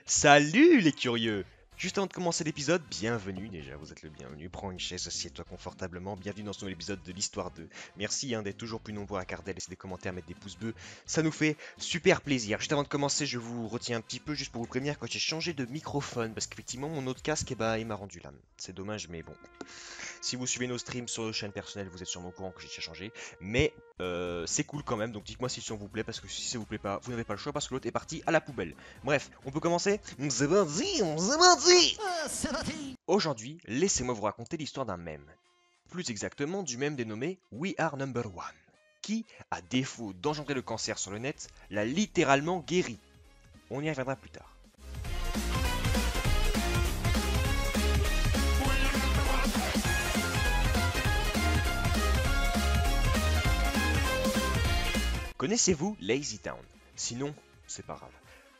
Salut les curieux! Juste avant de commencer l'épisode, bienvenue déjà, vous êtes le bienvenu. Prends une chaise, assieds-toi confortablement. Bienvenue dans ce nouvel épisode de l'Histoire 2. Merci d'être toujours plus nombreux à regarder, laisser des commentaires, mettre des pouces bleus. Ça nous fait super plaisir. Juste avant de commencer, je vous retiens un petit peu juste pour vous prévenir que j'ai changé de microphone. Parce qu'effectivement, mon autre casque, il m'a rendu l'âme. C'est dommage, mais bon. Si vous suivez nos streams sur nos chaînes personnelles, vous êtes sûrement au courant que j'ai déjà changé. Mais c'est cool quand même, donc dites-moi si ça vous plaît, parce que si ça vous plaît pas, vous n'avez pas le choix, parce que l'autre est parti à la poubelle. Bref, on peut commencer? C'est parti. Aujourd'hui, laissez-moi vous raconter l'histoire d'un mème. Plus exactement du mème dénommé We Are Number One, qui, à défaut d'engendrer le cancer sur le net, l'a littéralement guéri. On y reviendra plus tard. Connaissez-vous Lazy Town? Sinon, c'est pas grave.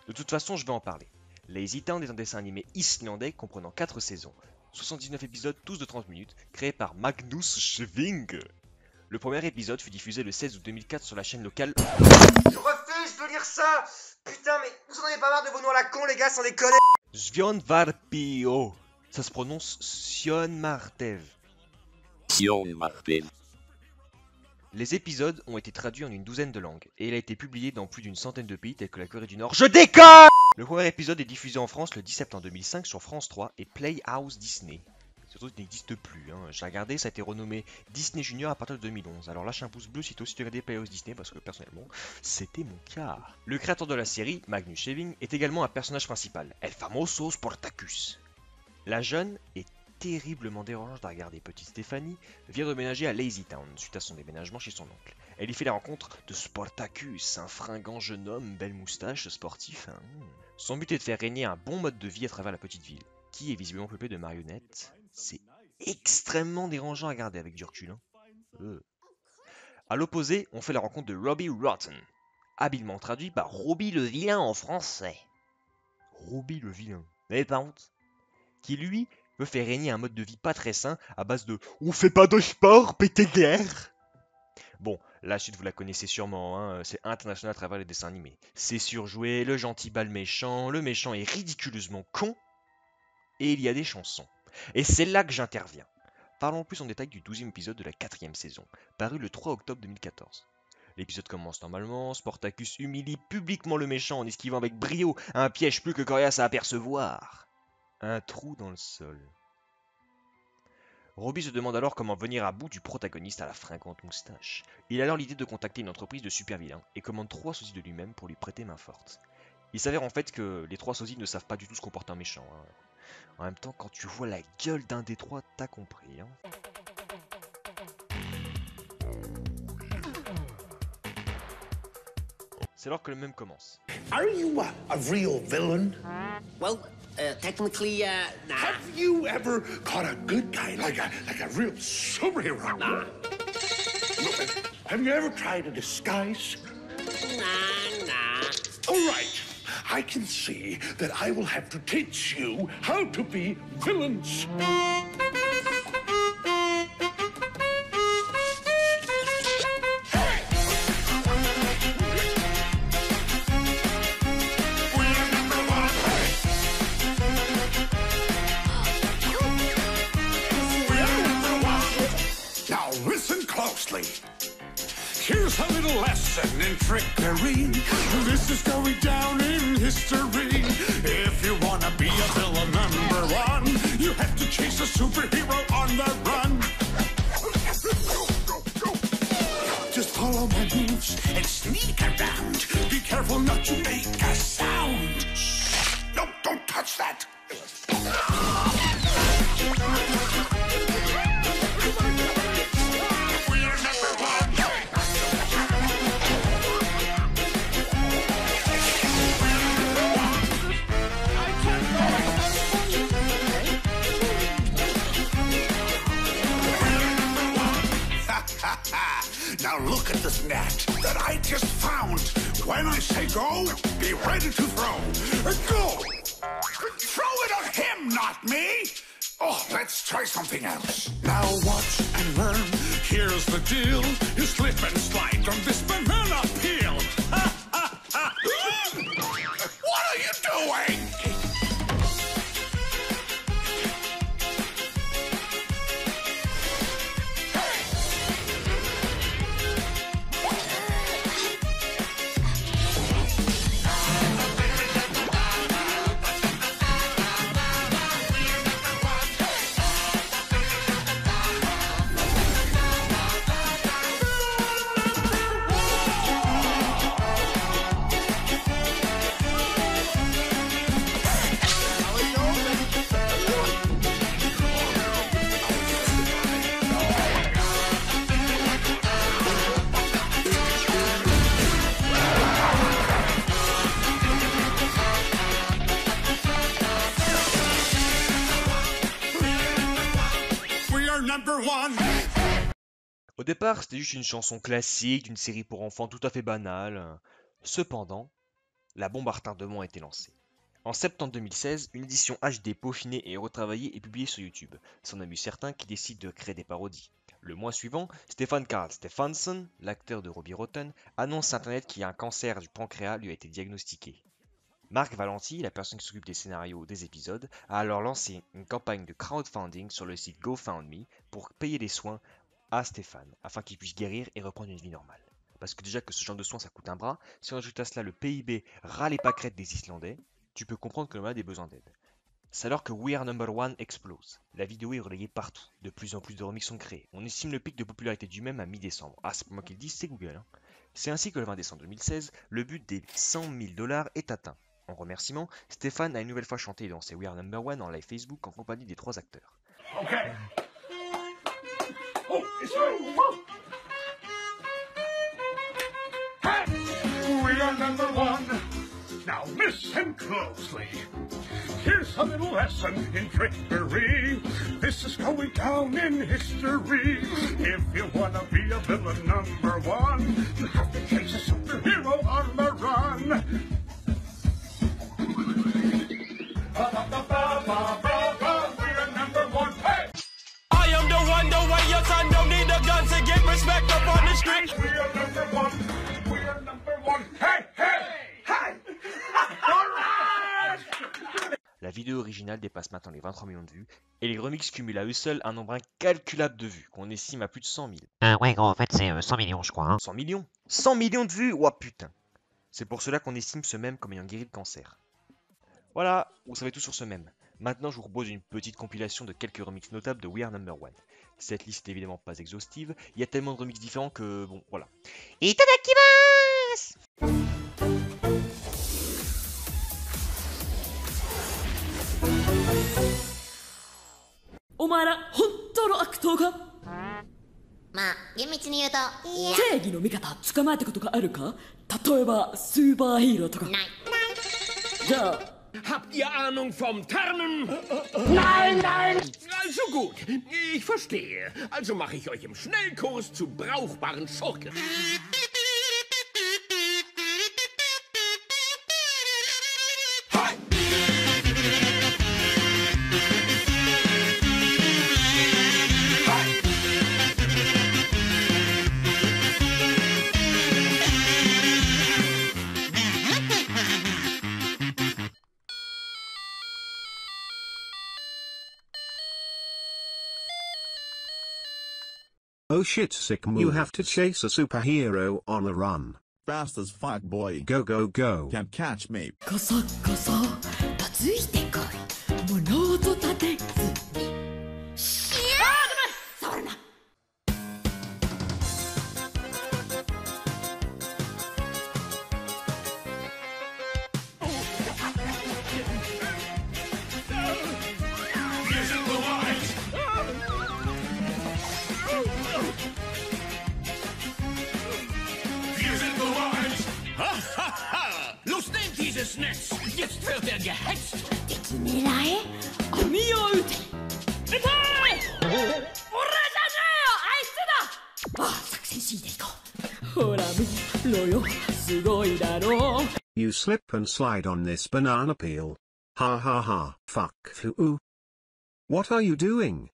De toute façon, je vais en parler. Lazy Town est un dessin animé islandais comprenant 4 saisons, 79 épisodes tous de 30 minutes, créé par Magnus Scheving. Le premier épisode fut diffusé le 16 août 2004 sur la chaîne locale. Je refuse de lire ça! Putain, mais vous en avez pas marre de vos noms à la con, les gars, sans déconner! Svionvarpio. Ça se prononce Sionmartev. Sionmartev. Les épisodes ont été traduits en une douzaine de langues, et il a été publié dans plus d'une centaine de pays tels que la Corée du Nord. Je déconne! Le premier épisode est diffusé en France le 10 septembre 2005 sur France 3 et Playhouse Disney. Surtout, il n'existe plus. J'ai regardé, ça a été renommé Disney Junior à partir de 2011. Alors lâche un pouce bleu si toi aussi tu regardais Playhouse Disney, parce que personnellement, c'était mon cas. Le créateur de la série, Magnus Scheving, est également un personnage principal, El Famoso Sportacus. La jeune est terriblement dérangeante à regarder. Petite Stéphanie vient de déménager à Lazy Town suite à son déménagement chez son oncle. Elle y fait la rencontre de Sportacus, un fringant jeune homme, belle moustache, sportif. Son but est de faire régner un bon mode de vie à travers la petite ville, qui est visiblement peuplée de marionnettes. C'est extrêmement dérangeant à regarder avec du recul. A l'opposé, on fait la rencontre de Robbie Rotten, habilement traduit par Robbie le vilain en français. Robbie le vilain, vous n'avez pas honte? Qui lui veut faire régner un mode de vie pas très sain à base de « On fait pas de sport, pété guerre !» Bon, la suite vous la connaissez sûrement, c'est international à travers les dessins animés. C'est surjoué, le gentil bat le méchant est ridiculeusement con, et il y a des chansons. Et c'est là que j'interviens. Parlons plus en détail du 12e épisode de la 4e saison, paru le 3 octobre 2014. L'épisode commence normalement, Sportacus humilie publiquement le méchant en esquivant avec brio un piège plus que coriace à apercevoir. Un trou dans le sol. Robbie se demande alors comment venir à bout du protagoniste à la fringante moustache. Il a alors l'idée de contacter une entreprise de super vilains et commande 3 sosies de lui-même pour lui prêter main forte. Il s'avère en fait que les 3 sosies ne savent pas du tout ce qu'on porte un méchant. En même temps, quand tu vois la gueule d'un des 3, t'as compris. C'est alors que le même commence. Are you a real villain? Well, technically, nah. Have you ever caught a good guy, like a real superhero? Nah. Have you ever tried a disguise? Nah. All right. I can see that I will have to teach you how to be villains. Now listen closely. Here's a little lesson in trickery. This is going down in history. If you wanna be a villain #1, you have to chase a superhero on the run. Just follow my moves and sneak around. Be careful not to make a sound. No, don't touch that. Now look at this net that I just found. When I say go, be ready to throw. Go! Throw it at him, not me! Oh, let's try something else. Now watch and learn. Here's the deal. You slip and slide on this banana peel. What are you doing? number one. Au départ, c'était juste une chanson classique d'une série pour enfants tout à fait banale. Cependant, la bombe à retardement a été lancée. En septembre 2016, une édition HD peaufinée et retravaillée est publiée sur YouTube. C'en amuse certains qui décident de créer des parodies. Le mois suivant, Stefan Karl Stefansson, l'acteur de Robbie Rotten, annonce sur Internet qu'un cancer du pancréas lui a été diagnostiqué. Marc Valenti, la personne qui s'occupe des scénarios des épisodes, a alors lancé une campagne de crowdfunding sur le site GoFundMe pour payer les soins à Stéphane, afin qu'il puisse guérir et reprendre une vie normale. Parce que déjà que ce genre de soins ça coûte un bras, si on ajoute à cela le PIB ras les pâquerettes des Islandais, tu peux comprendre que le malade a besoin d'aide. C'est alors que We Are Number One explose. La vidéo est relayée partout, de plus en plus de remixes sont créés. On estime le pic de popularité du même à mi-décembre. Ah, c'est pas moi qui le dis, c'est Google. Hein. C'est ainsi que le 20 décembre 2016, le but des 100 000 $ est atteint. En remerciement, Stéphane a une nouvelle fois chanté et dansé We Are Number One en live Facebook en compagnie des 3 acteurs. Okay. Oh, it's right. Hey, we are number one. Now listen closely. Here's a little lesson in trickery. This is going down in history. If you wanna be a villain number one, you have to chase a superhero on the run. We are number one. Hey! I am the one, the way your son don't need a gun to get respect up on the street. We are number one. We are number one. Hey, hey, hey! All right! La vidéo originale dépasse maintenant les 23 millions de vues, et les remixes cumulent à eux seuls un nombre incalculable de vues, qu'on estime à plus de 100 000. Ouais, gros, en fait, c'est 100 millions, je crois. Hein. 100 millions 100 millions de vues. Ouah putain. C'est pour cela qu'on estime ce mème comme ayant guéri le cancer. Voilà, vous savez tout sur ce mème. Maintenant, je vous propose une petite compilation de quelques remixes notables de We Are Number One. Cette liste n'est évidemment pas exhaustive, il y a tellement de remixes différents que, bon, voilà. Itadakimasu! お前ら本当の悪党か？まあ厳密に言うといや正義の味方捕まえたことがあるか？例えばスーパーヒーローとか。ないじゃあ Habt ihr Ahnung vom Tarnen? Nein, nein! Also gut, ich verstehe. Also mache ich euch im Schnellkurs zu brauchbaren Schurken. Oh shit, sick move. You have to chase a superhero on a run. Fast as fuck, boy. Go, go, go. Can't catch me. コソコソとついてこい物音立てずにしやー触るな Los nehmt dieses Netz! Jetzt wird er gehetzt! 敵狙え網を撃て撃て俺じゃねえよあいつだあ作戦 C でいこうほら見ろよすごいだろう You slip and slide on this banana peel. Ha ha ha. Fuck you. What are you doing?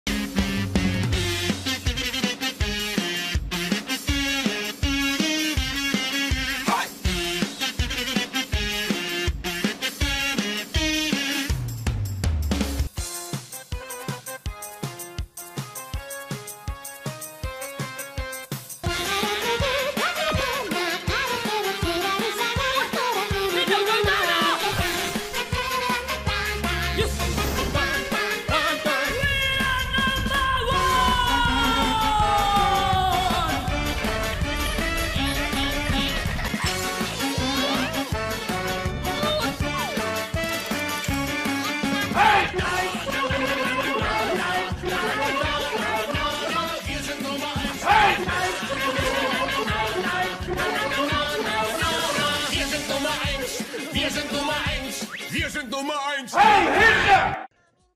Wir sind Nummer eins! Wir sind Nummer eins! Hey, Hitler!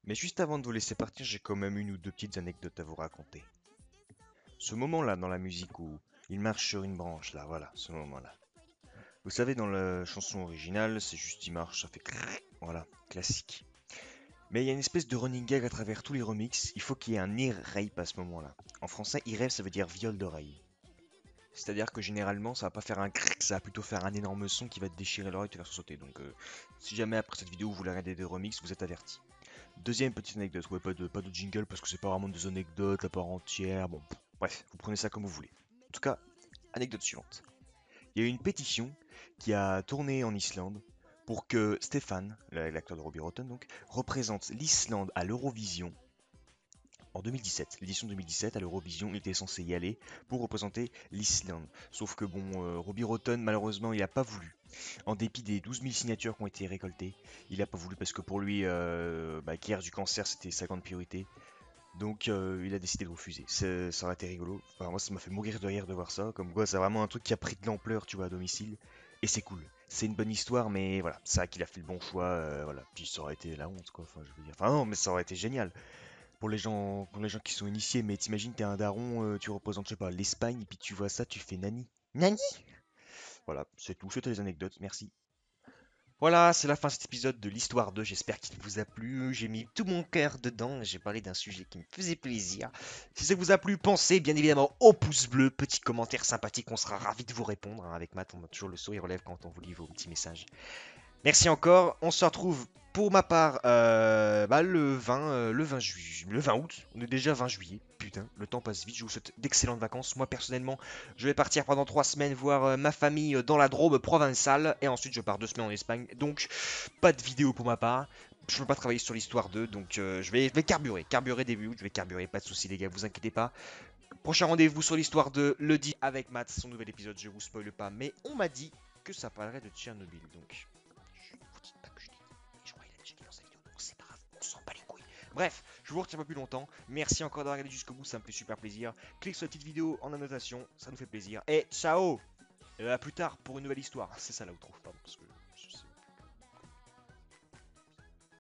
Mais juste avant de vous laisser partir, j'ai quand même une ou deux petites anecdotes à vous raconter. Ce moment-là dans la musique où il marche sur une branche, là, voilà, ce moment-là. Vous savez, dans la chanson originale, c'est juste il marche, ça fait crrrr, voilà, classique. Mais il y a une espèce de running gag à travers tous les remixes, il faut qu'il y ait un ear rape à ce moment-là. En français, ear rape, ça veut dire viol d'oreille. C'est-à-dire que généralement, ça va pas faire un cric, ça va plutôt faire un énorme son qui va te déchirer l'oreille et te faire sauter. Donc, si jamais après cette vidéo vous voulez regarder des remixes, vous êtes avertis. Deuxième petite anecdote, ouais, pas de jingle parce que c'est pas vraiment des anecdotes à part entière. Bon, bref, vous prenez ça comme vous voulez. En tout cas, anecdote suivante. Il y a eu une pétition qui a tourné en Islande pour que Stéphane, l'acteur de Robbie Rotten donc, représente l'Islande à l'Eurovision en 2017. L'édition 2017 à l'Eurovision, il était censé y aller pour représenter l'Islande. Sauf que bon, Robbie Rotten, malheureusement, il n'a pas voulu. En dépit des 12 000 signatures qui ont été récoltées, il n'a pas voulu parce que pour lui, guérir du cancer, c'était sa grande priorité. Donc il a décidé de refuser. Ça aurait été rigolo. Enfin, moi, ça m'a fait mourir de rire de voir ça. Comme quoi, c'est vraiment un truc qui a pris de l'ampleur, tu vois, à domicile. Et c'est cool. C'est une bonne histoire, mais voilà, c'est vrai qu'il a fait le bon choix. Voilà. Puis ça aurait été la honte, quoi. Enfin, je veux dire. Enfin, non, mais ça aurait été génial. Pour les gens qui sont initiés, mais t'imagines, t'es un daron, tu représentes, je sais pas, l'Espagne, et puis tu vois ça, tu fais Nani. Nani. Voilà, c'est tout. C'était les anecdotes. Merci. Voilà, c'est la fin de cet épisode de l'Histoire 2, j'espère qu'il vous a plu, j'ai mis tout mon cœur dedans, j'ai parlé d'un sujet qui me faisait plaisir. Si ça vous a plu, pensez bien évidemment au pouce bleu, petit commentaire sympathique, on sera ravis de vous répondre. Avec Matt, on a toujours le sourire aux lèvres quand on vous lit vos petits messages. Merci encore, on se retrouve pour ma part le 20 août, on est déjà 20 juillet, putain, le temps passe vite, je vous souhaite d'excellentes vacances. Moi personnellement, je vais partir pendant 3 semaines voir ma famille dans la Drôme provençale, et ensuite je pars 2 semaines en Espagne, donc pas de vidéo pour ma part. Je ne peux pas travailler sur l'histoire 2, donc je vais carburer début août, je vais carburer, pas de soucis les gars, vous inquiétez pas. Prochain rendez-vous sur l'histoire 2, le 10 avec Matt, son nouvel épisode, je vous spoil pas, mais on m'a dit que ça parlerait de Tchernobyl, donc... C'est pas grave, on s'en bat les couilles. Bref, je vous retiens pas plus longtemps. Merci encore d'avoir regardé jusqu'au bout, ça me fait super plaisir. Clique sur la petite vidéo en annotation, ça nous fait plaisir. Et ciao. À plus tard pour une nouvelle histoire. C'est ça là où trouve, pardon, parce que...